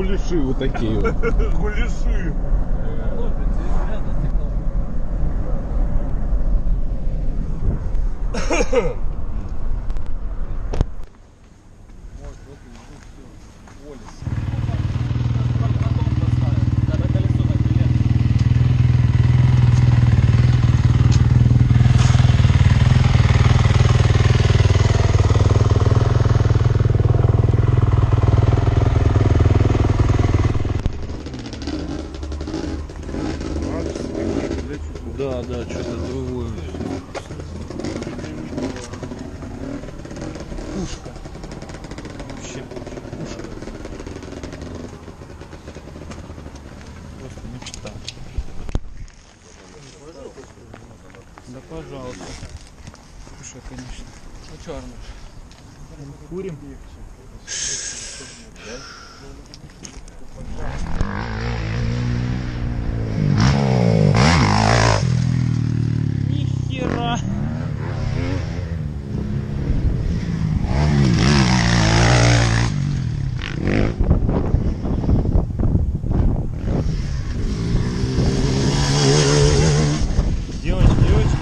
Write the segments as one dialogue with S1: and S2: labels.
S1: Гуляши вот такие вот.
S2: Гуляши.
S1: Да, да, что-то другое.
S2: Пушка. Вообще пушка. Просто мечта. Да пожалуйста. Слушай, конечно. Ну что, Арнуш? Курим? Нихера! Девочки, девочки.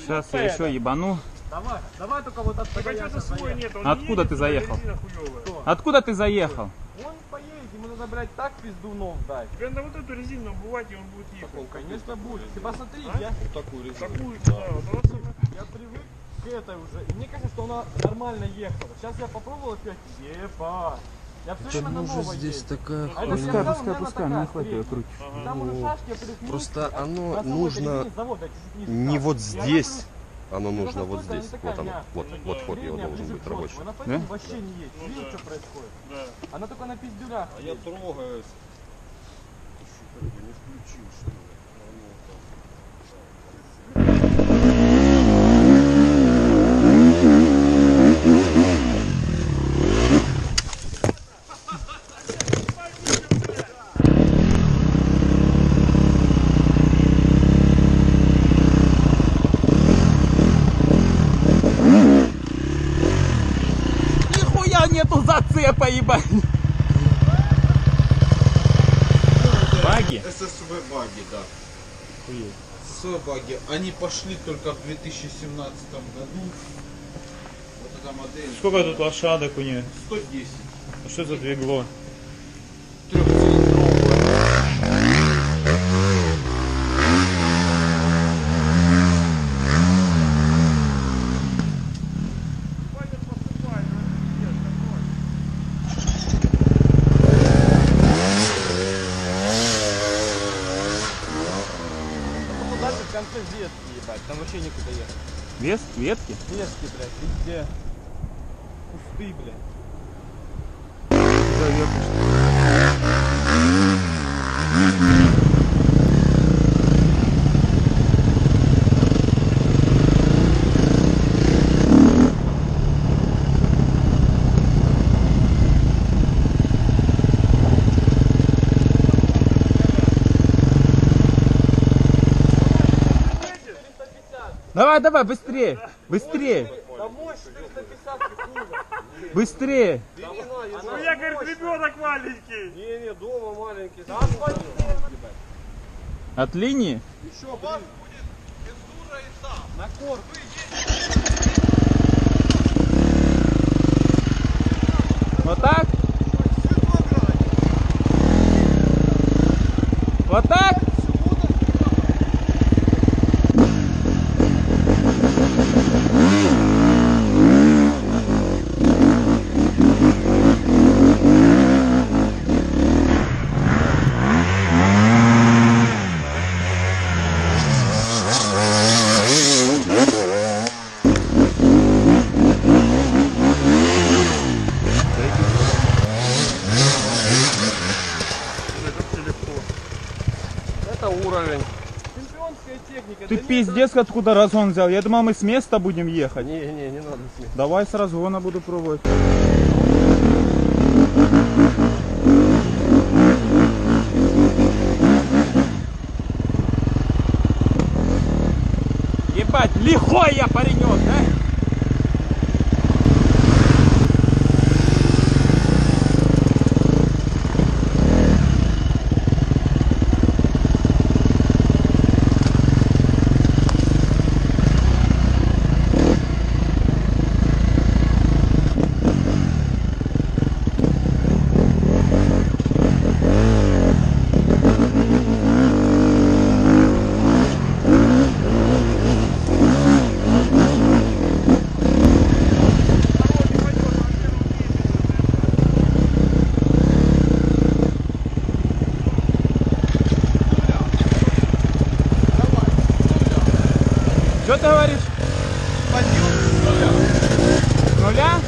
S1: Сейчас я еще ебану.
S2: Давай, давай только вот откуда я свой нет.
S1: Откуда ты заехал? Откуда ты заехал?
S2: Он поедет, ему надо, блядь, так пиздунов дать. Тебе надо вот эту резину обувать, и он будет ехать. Такого, конечно, будет. Ты посмотри, я... Такую резину. Такую, да. Я привык к этой уже. И мне кажется, что она нормально ехала. Сейчас я попробовал опять. Ебать. Я все время на новой
S3: здесь
S2: ездил.
S3: такая...
S1: Пускай, не хватит крутить.
S2: Там уже шашки, я привык.
S3: Просто оно нужно не вот здесь, оно нужно вот здесь. Вот оно, вот ход его должен быть рабочий.
S2: Она по ним вообще не едет. Видишь, что происходит? Да. Она только на пиздюлях.
S3: А я трогаюсь. Не включил, что ли?
S1: Нету зацепа, ебать. Баги?
S4: ССВ баги, да. ССВ баги. Они пошли только в 2017 году. Вот эта модель.
S2: Сколько тут лошадок у нее?
S4: 110.
S2: А что за двигло?
S4: Трехцилиндровая.
S2: В конце ветки, ебать, там вообще никуда ехать.
S1: Ветки?
S2: Ветки, блядь, везде кусты, блядь.
S1: Давай, давай, быстрее, быстрее,
S2: Да мощь 350 секунд.
S1: быстрее.
S2: Ты не Ну я, говорит, ребенок маленький. Не, дома маленький. Да, асфальт.
S1: От линии?
S2: Еще, у вас будет эндуро и там. На корт.
S1: Вот так? Вот так?
S2: Это уровень. Чемпионская техника.
S1: Ты пиздец откуда разгон взял? Я думал, мы с места будем ехать.
S2: Не надо смех.
S1: Давай с разгона буду пробовать. Ебать, лихой я паренек, да? Что ты говоришь?
S4: Подъем с нуля.
S1: Нуля?